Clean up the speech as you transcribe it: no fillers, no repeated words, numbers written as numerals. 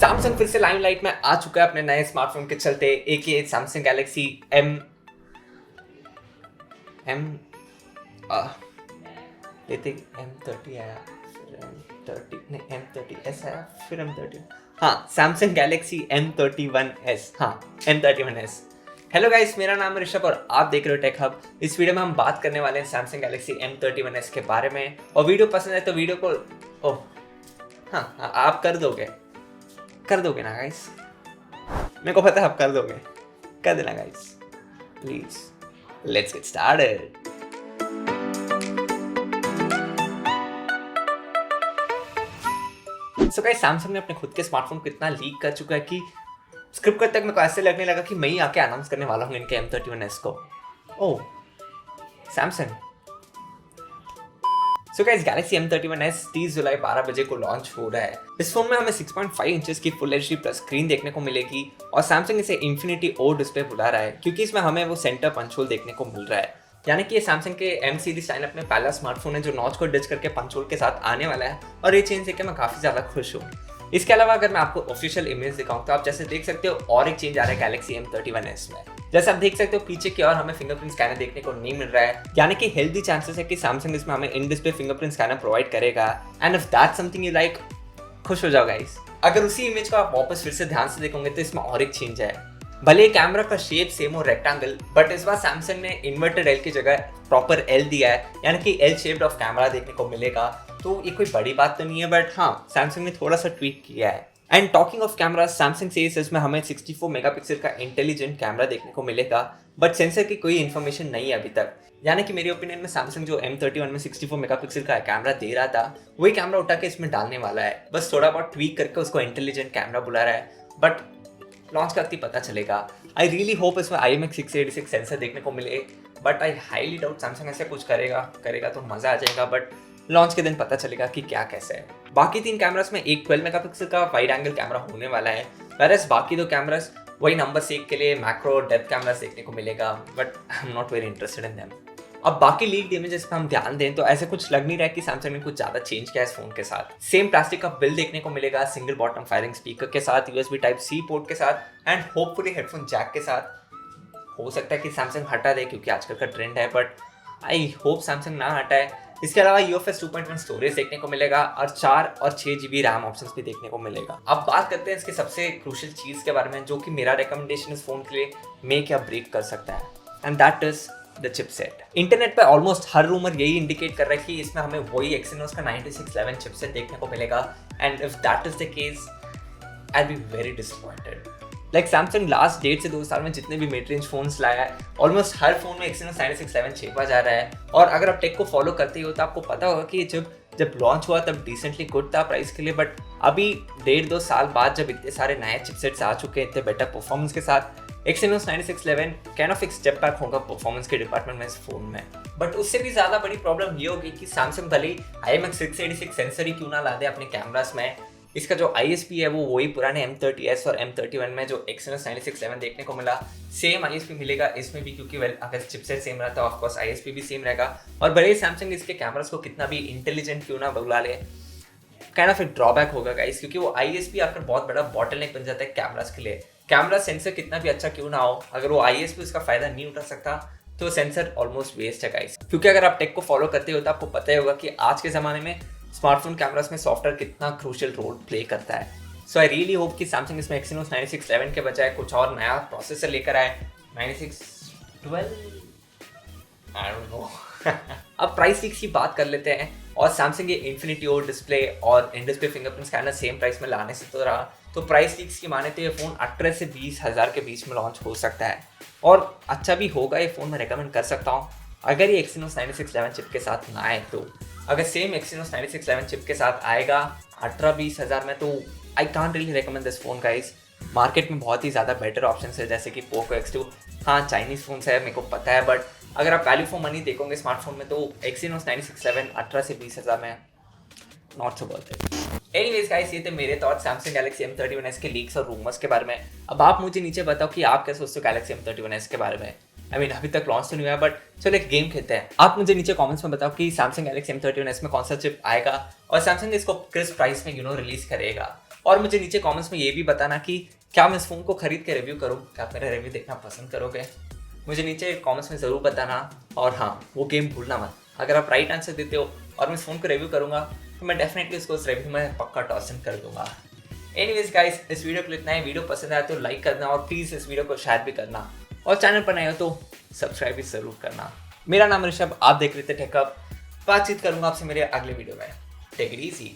Samsung फिर से limelight में आ चुका है अपने नए स्मार्टफोन के चलते, एक सैमसंग गैलेक्सी एम एम लेते M30 आया, फिर M30 नहीं M30s आया, फिर M30। हाँ, सैमसंग गैलेक्सी M31s। हाँ, M31s। हेलो गाइस, मेरा नाम है ऋषभ और आप देख रहे हो टेक हब। इस वीडियो में हम बात करने वाले हैं सैमसंग गैलेक्सी M31s के बारे में। और वीडियो पसंद है तो वीडियो को हाँ, आप कर दोगे ना गाइस? मेरे को पता है आप कर दोगे, कर देना guys please. Let's get started. So guys, Samsung ने अपने खुद के स्मार्टफोन को इतना लीक कर चुका है कि स्क्रिप्ट करते मेरे को ऐसे लगने लगा कि मैं ही आके अनाउंस करने वाला हूँ इनके M31s को। Oh Samsung. So guys, Galaxy M31s 30 जुलाई 12 बजे को लॉन्च हो रहा है। इस फोन में हमें 6.5 इंचेस की फुल एचडी प्लस स्क्रीन देखने को मिलेगी और सैमसंग इसे इंफिनिटी ओ डिस्प्ले बुला रहा है क्योंकि इसमें हमें वो सेंटर पंच होल देखने को मिल रहा है। यानी कि ये सैमसंग के M सीरीज लाइनअप में पहला स्मार्टफोन है जो नॉच को डिच करके पंच होल के साथ आने वाला है और ये चेंज देख मैं काफी ज्यादा खुश हूँ। इसके अलावा अगर मैं आपको ऑफिशियल इमेज दिखाऊं तो आप जैसे देख सकते हो और एक चेंज आ रहा है गैलेक्सी M31s में। जैसे आप देख सकते हो पीछे की ओर हमें फिंगरप्रिंट स्कैनर देखने को नहीं मिल रहा है, यानी कि हेल्दी चांसेस है कि सैमसंग इसमें हमें in display fingerprint scanner provide करेगा। And if that's something you like, खुश हो जाओ गाइस। अगर उसी इमेज को आप वापस फिर से ध्यान से देखोगे तो इसमें और एक चेंज है। भले कैमरा का शेप सेम हो रेक्टेंगल, बट इस बार सैमसंग ने इन्वर्टेड एल की जगह प्रॉपर एल दिया है, यानी कि एल शेप्ड ऑफ कैमरा देखने को मिलेगा। तो ये कोई बड़ी बात तो नहीं है, बट हाँ, सैमसंग ने थोड़ा सा ट्वीक किया है। And talking of camera, Samsung says इसमें हमें 64 मेगापिक्सल का इंटेलिजेंट कैमरा देखने को मिलेगा, बट सेंसर की कोई इन्फॉर्मेशन नहीं है अभी तक। यानी कि मेरी ओपिनियन में सैमसंग जो M31 में 64 मेगापिक्सल का कैमरा दे रहा था वही कैमरा उठा के इसमें डालने वाला है। बस थोड़ा बहुत ट्वीक करके उसको इंटेलिजेंट कैमरा बुला रहा है, बट लॉन्च करती पता चलेगा। आई रियली होप इसमें IMX686 सेंसर देखने को मिले, but I highly doubt Samsung ऐसे कुछ करेगा तो मजा आ जाएगा, बट लॉन्च के दिन पता चलेगा कि क्या कैसे है। बाकी 3 कैमरास में एक 12 मेगापिक्सल का वाइड एंगल कैमरा होने वाला है, वैरस बाकी 2 कैमरास वही नंबर 6 के लिए मैक्रो डेप्थ कैमरा देखने को मिलेगा, but I am not very interested in them. अब बाकी लीक्ड इमेजेस पे हम ध्यान दें तो ऐसे कुछ लग नहीं रहा है कि सैमसंग ने कुछ ज्यादा चेंज किया है इस फोन के साथ। सेम प्लास्टिक का बिल देखने को मिलेगा, सिंगल बॉटम फायरिंग स्पीकर के साथ, USB Type-C पोर्ट के साथ एंड होपफुली हेडफोन जैक के साथ। हो सकता है कि सैमसंग हटा दे क्योंकि आजकल का ट्रेंड है, बट आई होप सैमसंग ना हटाए। इसके अलावा UFS 2.1 स्टोरेज देखने को मिलेगा और 4 और 6 GB रैम ऑप्शंस भी देखने को मिलेगा। अब बात करते हैं इसके सबसे क्रूशियल चीज के बारे में, जो कि मेरा रिकमेंडेशन इस फोन के लिए मेक या ब्रेक कर सकता है, and that is the chipset. Internet पे ऑलमोस्ट हर रूमर यही इंडिकेट कर रहा है कि इसमें हमें वही Exynos का 9611 चिपसेट देखने को मिलेगा, and if that is the case I will be very disappointed. Like Samsung last 1.5 से 2 साल में जितने भी मिड रेंज फोन्स लाया है, ऑलमोस्ट हर फोन में Exynos 9611 छेपा जा रहा है। और अगर आप टेक को फॉलो करते हो तो आपको पता होगा कि जब लॉन्च हुआ तब डिसेंटली गुड था प्राइस के लिए, बट अभी 1.5-2 साल बाद जब इतने सारे नए चिपसेट्स आ चुके हैं इतने बेटर परफॉर्मेंस के साथ, Exynos 9611 काइंड ऑफ एक स्टेप बैक होगा परफॉर्मेंस के डिपार्टमेंट में इस फोन में। बट उससे भी ज्यादा बड़ी प्रॉब्लम ये होगी कि सैमसंग भले IMX686 सेंसर ही क्यों ना ला दे अपने कैमरास में, इसका जो ISP है वो वही पुराने M30s और M31 में जो Exynos 9611 देखने को मिला, सेम ISP मिलेगा इसमें भी, क्योंकि वेल अगर चिपसेट सेम रहता है ऑफ कोर्स ISP भी सेम रहेगा। और भले ही सैमसंग इसके कैमरास को कितना भी इंटेलिजेंट क्यों ना बुला ले, काइंड ऑफ एक ड्रॉबैक होगा गाइस, क्योंकि वो ISP आकर बहुत बड़ा बॉटलनेक बन जाता है कैमरास के लिए। कैमरा सेंसर कितना भी अच्छा क्यों ना हो, अगर वो ISP उसका फायदा नहीं उठा सकता तो सेंसर ऑलमोस्ट वेस्ट है गाइस। क्योंकि अगर आप टेक को फॉलो करते हो तो आपको पता ही होगा कि आज के जमाने में स्मार्टफोन कैमरास में सॉफ्टवेयर कितना क्रूशियल रोल प्ले करता है। सो आई रियली होप कि सैमसंग इसमें Exynos 9611 के बजाय कुछ और नया प्रोसेसर लेकर आए, 9612 आई डोंट नो। अब प्राइस लीक्स की बात कर लेते हैं, और सैमसंग ये इंफिनिटी ओ डिस्प्ले और इन display fingerprint scanner same price में लाने से तो रहा, तो प्राइस लीक्स की माने तो ये फोन 18 से 20 हज़ार के बीच में लॉन्च हो सकता है, और अच्छा भी होगा। ये फोन मैं रेकमेंड कर सकता हूँ अगर ये Exynos 9611 चिप के साथ ना आए तो। अगर सेम Exynos 9611 चिप के साथ आएगा 18-20 हज़ार में, तो I can't really recommend this phone guys. Market में बहुत ही ज़्यादा बेटर ऑप्शन है जैसे कि पोको X2। हाँ, चाइनीज़ फोन है मेरे को पता है, बट अगर आप वैल्यू फॉर मनी देखोगे स्मार्टफोन में तो Exynos 9611 18 से 20 हज़ार में not so worth it. Anyways guys, ये थे मेरे थॉट्स सैमसंग गैलेक्सी M31s के लीक्स और रूमर्स के बारे में। अब आप मुझे नीचे बताओ कि आप क्या सोचते हो गैलेक्सी M31s के बारे में। अभी तक लॉन्च तो नहीं हुआ, बट चलो एक गेम खेलते हैं। आप मुझे नीचे कमेंट्स में बताओ कि सैमसंग गैलेक्सी M31s में कौन सा चिप आएगा और सैमसंग इसको किस प्राइस में रिलीज करेगा। और मुझे नीचे कमेंट्स में ये भी बताना कि क्या मैं इस फ़ोन को खरीद के रिव्यू करूँ, क्या आप मेरा रिव्यू देखना पसंद करोगे। मुझे नीचे कमेंट्स में ज़रूर बताना। और हाँ, वो गेम भूलना मत। अगर आप राइट आंसर देते हो और मैं इस फ़ोन को रिव्यू करूँगा तो मैं डेफिनेटली उसको उस रिव्यू में पक्का टॉस इन कर दूंगा। एनीवेज गाइस, इस वीडियो को इतना ही। वीडियो पसंद आया तो लाइक करना और प्लीज़ इस वीडियो को शेयर भी करना और चैनल पर नए हो तो सब्सक्राइब भी ज़रूर करना। मेरा नाम ऋषभ, आप देख रहे थे टेकअप। बातचीत करूँगा आपसे मेरे अगले वीडियो में। Take it easy.